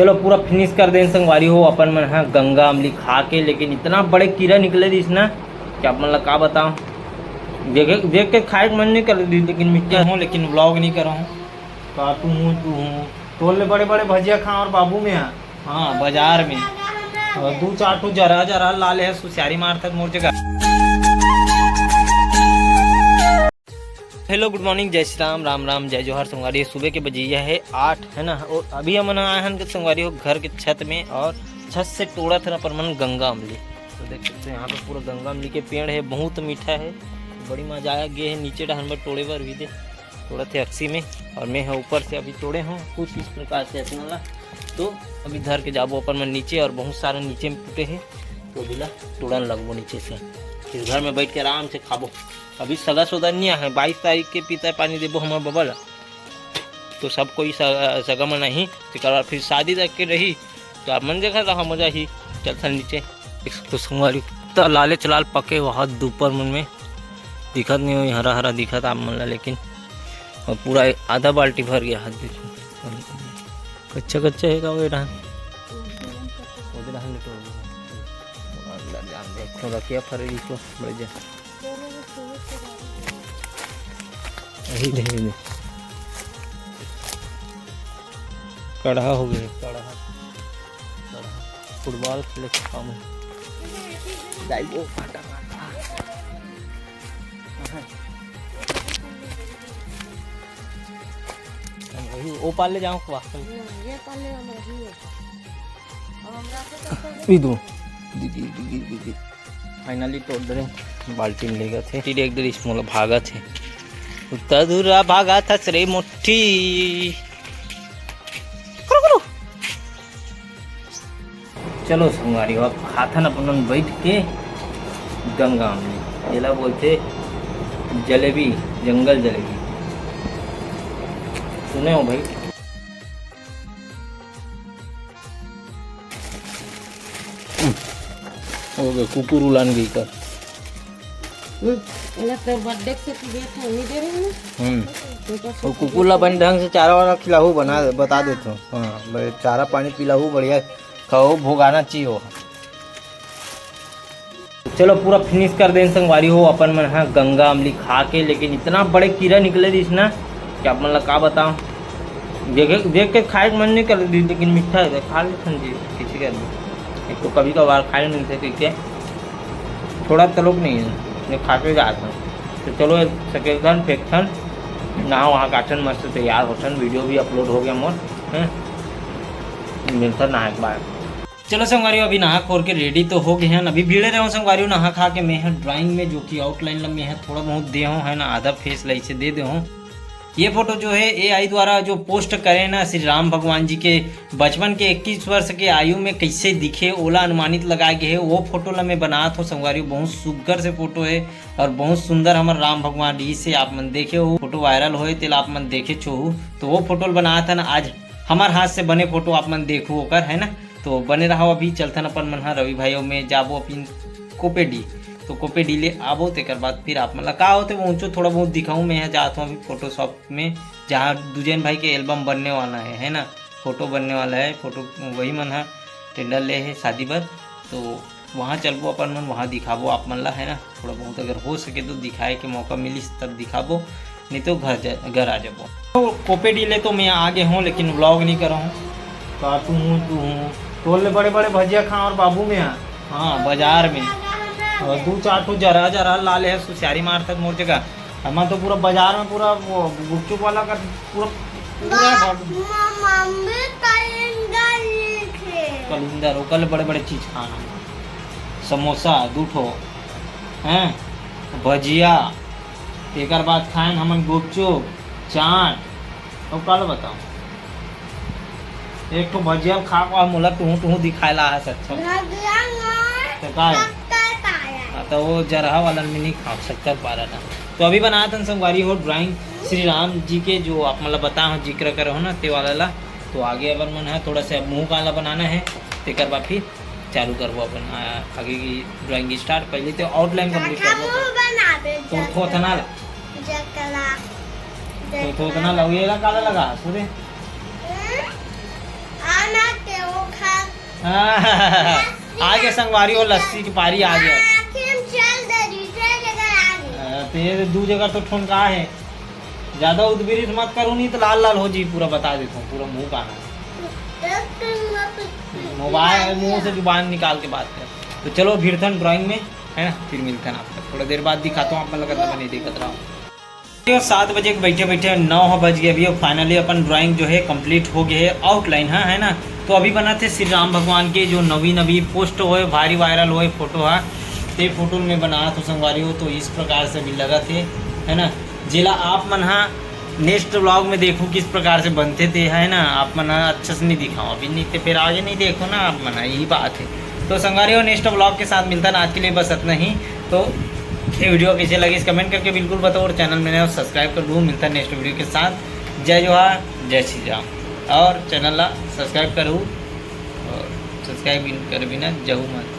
चलो पूरा फिनिश कर दें संगवारी हो अपन मन हाँ गंगा अमली खा के, लेकिन इतना बड़े कीड़ा निकले दिस ना कि आप मन का बताऊँ। देख के खाए मन नहीं कर दी, लेकिन मिट्टी हूँ लेकिन व्लॉग नहीं कर हूँ। काटू हूँ तू हूँ तोल ले बड़े बड़े भजिया खा और बाबू में हाँ बाजार में दू चार ठू जरा जरा ला ले सुसियारी मार तक मोर जगह। हेलो गुड मॉर्निंग, जय श्री राम, राम राम, जय जोहर संगवारी। सुबह के बजिया है 8 है ना, और अभी हम आए हैं संगवारी हो घर के छत में, और छत से तोड़ा था पर मन गंगा अमली। तो देख सकते हैं यहाँ पे पूरा गंगा अमली के पेड़ है, बहुत मीठा है, बड़ी मजा आया। गे है नीचे डहन में तोड़े पर भी दे तोड़ा थे अक्सी में, और मैं है ऊपर से अभी तोड़े हूँ कुछ इस प्रकार से ऐसे वाला। तो अभी धर के जाबो अपन मन नीचे, और बहुत सारे नीचे में टूटे हैं तो बिला तोड़न लगबो नीचे से, फिर घर में बैठ के आराम से खाबो। अभी सगा सौदा नहीं है, 22 तारीख के पीता पानी देबो हमार बबल, तो सब कोई सगा में नहीं तो फिर शादी तक के रही तो आप मन देखा रहा मजा ही। चलता नीचे तो संगवारी तो लाले चलाल पके वहाँ दोपहर मन में दिखत नहीं हो, हरा हरा दिखत आप मन ला, लेकिन और पूरा आधा बाल्टी भर गया हाथ देखो। कच्चा कच्चा है का वो रहन थोड़ा क्या फरेगी तो बड़े जा कढ़ा हो गया, कढ़ा फुटबॉल खेले के काम वो पाल ले जाऊँ दीदी फाइनली तोड़ दे बाल्टी में लेगा थे एक दर इसमें भागा थे उधूरा भागा था श्री मुट्ठी। चलो संगवारी अब खाथन अपन बैठ के गंगा में येला बोलते जलेबी, जंगल जलेबी सुने हो भाई। हो गए कुकुर उलान गई कर बर्थडे से नहीं दे रहे तो कुकुर ला बन ढंग से चारा वारा खिलाऊ बना बता देता हूँ। हाँ चारा पानी पिलाऊ बढ़िया खाओ, भोगाना चाहिए हो। चलो पूरा फिनिश कर दें संगवारी हो अपन मन हाँ गंगा अमली खा के, लेकिन इतना बड़े कीड़ा निकले दिस ना कि आप मन का बताऊँ। देख के खाए मन नहीं कर दी, लेकिन मीठा है खा ले जी किसी का एक तो कभी कभार खाए नहीं थे क्योंकि थोड़ा तलोक नहीं है खा के जाता हूँ। तो चलो सकेलन फेंकथन ना वहाँ काटन मस्त तैयार होठन, वीडियो भी अपलोड हो गया मोर मिलता नहा एक बार। चलो संगवारी अभी नहा खोर के रेडी तो हो गए हैं, अभी भीड़े रहे संगवारी नहा खा के मैं है ड्राइंग में जो कि आउटलाइन में है थोड़ा बहुत दे हूँ है ना, आधा फेस लाई से दे दे हूँ। ये फोटो जो है AI द्वारा जो पोस्ट करे ना श्री राम भगवान जी के बचपन के 21 वर्ष के आयु में कैसे दिखे ओला अनुमानित लगाए गए है, वो फोटो ला मैं बनात हो संगवारी। बहुत सुग्घर से फोटो है और बहुत सुंदर हमारे राम भगवान जी से आप मन देखे हो, फोटो वायरल होए तेल आप मन देखे छोहू, तो वो फोटो बनाया था ना। आज हमारे हाथ से बने फोटो आप मन देखो होकर है ना, तो बने रहो। अभी चलथन अपन मन रवि भाई में जाबो अपन कोपेडी, तो कोपेडी ले आबो तेकर बाद फिर आप मतलब का होते वो ऊँचो थोड़ा बहुत दिखाऊँ। मैं यहाँ जाता हूँ अभी फोटोशॉप में जहाँ दुजैन भाई के एल्बम बनने वाला है ना, फोटो बनने वाला है, फोटो वही मन है टेंडर ले है शादी पर, तो वहाँ चलबो अपन मन, वहाँ दिखाबो आप मन ला है ना। थोड़ा बहुत अगर हो सके तो दिखाए के मौका मिली तब दिखाबो, नहीं तो घर आ जाबो। तो कोपेडी ले तो मैं आगे हूँ लेकिन व्लॉग नहीं कर रहा हूँ। काटू हूँ तू हूँ तोल ले बड़े बड़े भजिया खा और बाबू में हाँ बाजार में दू चार ठू जरा जरा ला ले सुसियारी मार तक मोर जगह। हम तो पूरा बाजार में पूरा वो गुपचुप वाला का पूरा कलिंदर वो कल बड़े बड़े चीज खाना, समोसा 2 ठो हैं, भजिया, एक बाद खाए हमन गुपचुप चाट, और कल बताओ एक ठो भजिया खा को मोला टू दिखाए ला है अच्छा तो वो जरहा वाला में नहीं खा सकता पारा ना। तो अभी बनाया था संगवारी हो ड्राइंग श्री राम जी के जो आप मतलब बता हो जिक्र करो ना ते वाला ला। तो आगे अपन मन है थोड़ा सा मुँह काला बनाना है, तेकर बाद फिर चालू करबो अपन आगे की ड्राइंग स्टार्ट। पहले तो आउटलाइन कंप्लीट करबो तो थोथना ला ये काला लगा सुरे आगे संगवारी और लस्सी की पारी आ गया। तो ये दू जगह तो ठोनका है, ज्यादा उद्वीरित मत करो नहीं तो लाल लाल हो जी। पूरा बता देता हूँ, पूरा मुंह का मोबाइल मुंह से जुबान निकाल के बात कर। तो चलो भिड़थन ड्राइंग में है ना, फिर मिलते हैं आपको थोड़ा देर बाद दिखाता हूँ। आप मतलब मैं नहीं दिखत रहा हूँ। 7 बजे बैठे बैठे 9 बज गए अभी, और फाइनली अपन ड्राइंग जो है कंप्लीट हो गए है, आउटलाइन है ना। तो अभी बना थे श्री राम भगवान के जो नवी पोस्ट होए भारी वायरल होए फोटो है, ते फोटो में बना तो संगवारी हो। तो इस प्रकार से भी लगा थे है ना। जिला आप मन नेक्स्ट व्लॉग में देखो किस प्रकार से बनते थे है ना। आप मन अच्छे से नहीं दिखाओ अभी, नहीं तो फिर आगे नहीं देखो ना आप मन, यही बात है। तो संगवारी हो नेक्स्ट व्लॉग के साथ मिलता है। आज के लिए बस इतना ही। तो ये वीडियो कैसे लगी इस कमेंट करके बिल्कुल बताओ, और चैनल में सब्सक्राइब कर दो। मिलता है नेक्स्ट वीडियो के साथ। जय जोहार, जय श्री राम। और चैनल ला सब्सक्राइब करूँ, और सब्सक्राइब कर बिना जाऊँ मत।